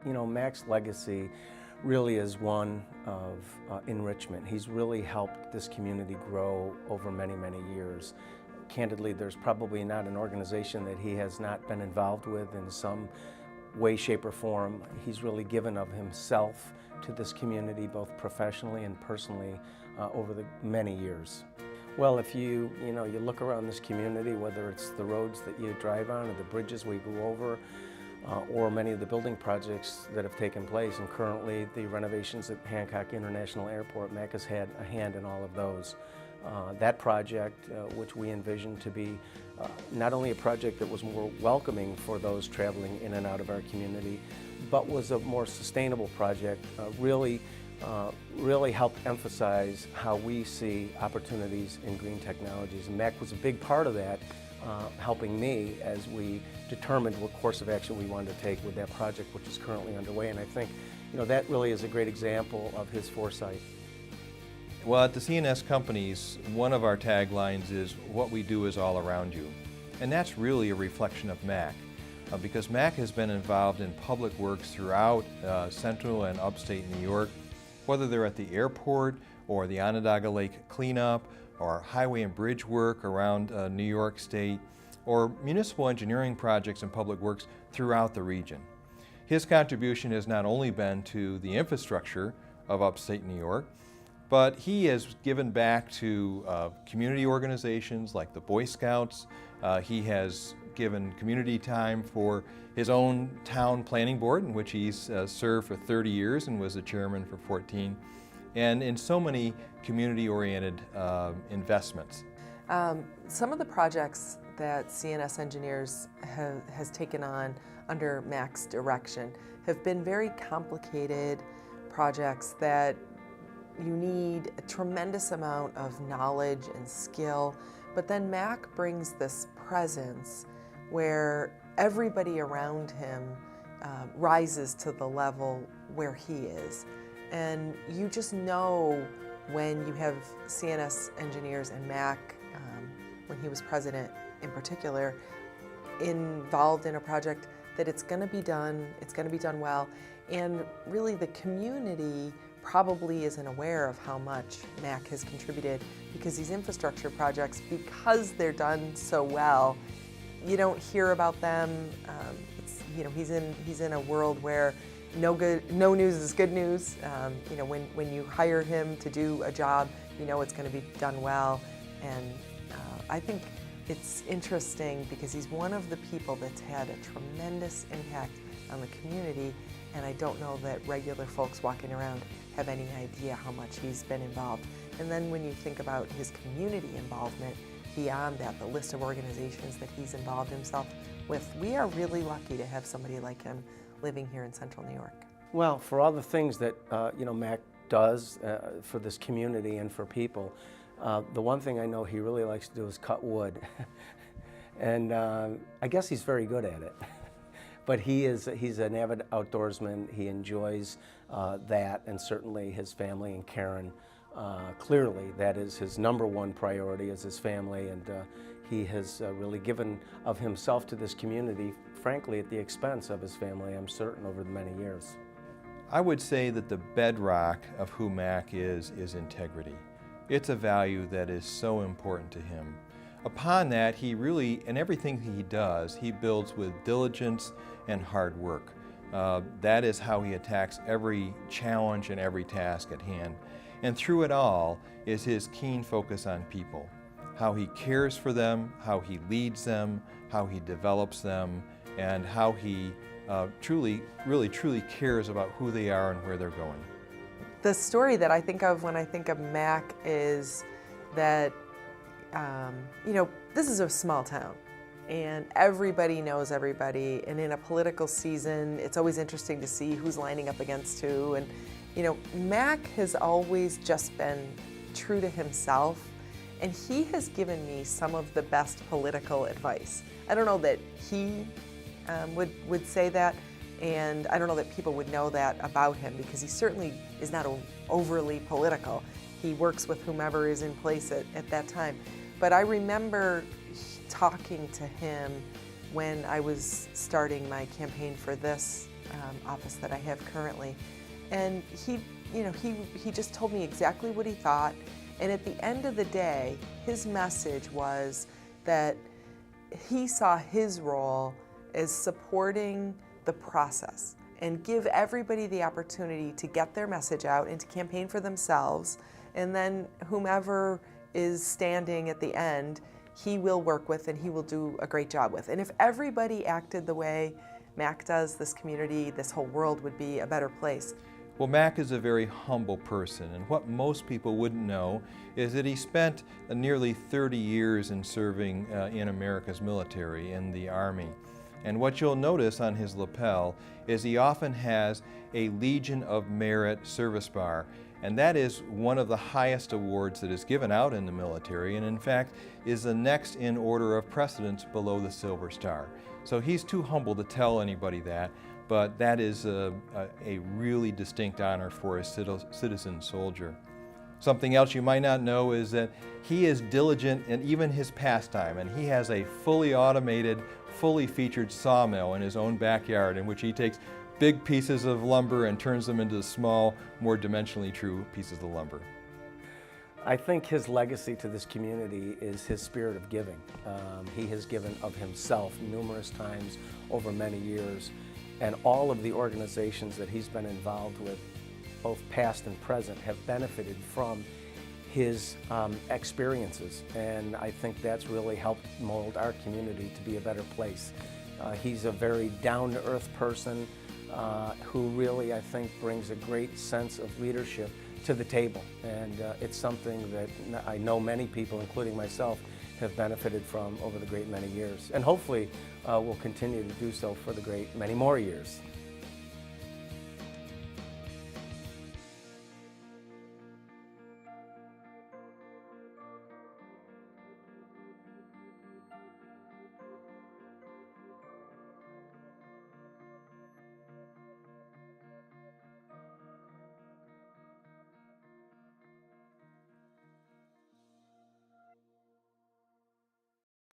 Mac's legacy really is one of enrichment. He's really helped this community grow over many, many years. Candidly, there's probably not an organization that he has not been involved with in some way, shape, or form. He's really given of himself to this community, both professionally and personally, over the many years. Well, if you look around this community, whether it's the roads that you drive on or the bridges we go over, or many of the building projects that have taken place, and currently the renovations at Hancock International Airport, Mac has had a hand in all of those. That project, which we envisioned to be not only a project that was more welcoming for those traveling in and out of our community, but was a more sustainable project, really helped emphasize how we see opportunities in green technologies. And Mac was a big part of that, helping me as we determined what course of action we wanted to take with that project, which is currently underway. And I think that really is a great example of his foresight. Well, at the CNS Companies, one of our taglines is, "What we do is all around you." And that's really a reflection of Mac, because Mac has been involved in public works throughout central and upstate New York, whether they're at the airport or the Onondaga Lake cleanup, or highway and bridge work around New York State, or municipal engineering projects and public works throughout the region. His contribution has not only been to the infrastructure of upstate New York, but he has given back to community organizations like the Boy Scouts. He has given community time for his own town planning board, in which he's served for 30 years and was the chairman for 14, and in so many community-oriented investments. Some of the projects that CNS Engineers has taken on under Mac's direction have been very complicated projects that you need a tremendous amount of knowledge and skill, but then Mac brings this presence where everybody around him rises to the level where he is. And you just know when you have CNS Engineers and Mac, when he was president in particular, involved in a project, that it's going to be done well, and really the community probably isn't aware of how much Mac has contributed, because these infrastructure projects, because they're done so well, you don't hear about them. He's in a world where no news is good news. When you hire him to do a job, it's going to be done well. And I think it's interesting because he's one of the people that's had a tremendous impact on the community, and I don't know that regular folks walking around have any idea how much he's been involved. And then when you think about his community involvement, beyond that, the list of organizations that he's involved himself with, we are really lucky to have somebody like him living here in Central New York. Well, for all the things that Mac does for this community and for people, the one thing I know he really likes to do is cut wood. And I guess he's very good at it. But he's an avid outdoorsman. He enjoys that, and certainly his family and Karen. Clearly, that is his number one priority, is his family, and he has really given of himself to this community, frankly, at the expense of his family, I'm certain, over the many years. I would say that the bedrock of who Mac is integrity. It's a value that is so important to him. Upon that, he really, in everything he does, he builds with diligence and hard work. That is how he attacks every challenge and every task at hand. And through it all is his keen focus on people, how he cares for them, how he leads them, how he develops them, and how he truly cares about who they are and where they're going. The story that I think of when I think of Mac is that, this is a small town, and everybody knows everybody, and in a political season, it's always interesting to see who's lining up against who, and Mac has always just been true to himself, and he has given me some of the best political advice. I don't know that he would say that, and I don't know that people would know that about him, because he certainly is not overly political. He works with whomever is in place at that time. But I remember talking to him when I was starting my campaign for this office that I have currently. And he just told me exactly what he thought. And at the end of the day, his message was that he saw his role as supporting the process and give everybody the opportunity to get their message out and to campaign for themselves. And then whomever is standing at the end, he will work with and he will do a great job with. And if everybody acted the way Mac does, this community, this whole world would be a better place. Well, Mac is a very humble person, and what most people wouldn't know is that he spent nearly 30 years in serving in America's military, in the Army. And what you'll notice on his lapel is he often has a Legion of Merit service bar, and that is one of the highest awards that is given out in the military, and in fact is the next in order of precedence below the Silver Star. So he's too humble to tell anybody that, but that is a really distinct honor for a citizen soldier. Something else you might not know is that he is diligent in even his pastime, and he has a fully automated, fully featured sawmill in his own backyard in which he takes big pieces of lumber and turns them into small, more dimensionally true pieces of lumber. I think his legacy to this community is his spirit of giving. He has given of himself numerous times over many years, and all of the organizations that he's been involved with, both past and present, have benefited from his experiences, and I think that's really helped mold our community to be a better place. He's a very down-to-earth person who really, I think, brings a great sense of leadership to the table, and it's something that I know many people, including myself, have benefited from over the great many years, and hopefully will continue to do so for the great many more years.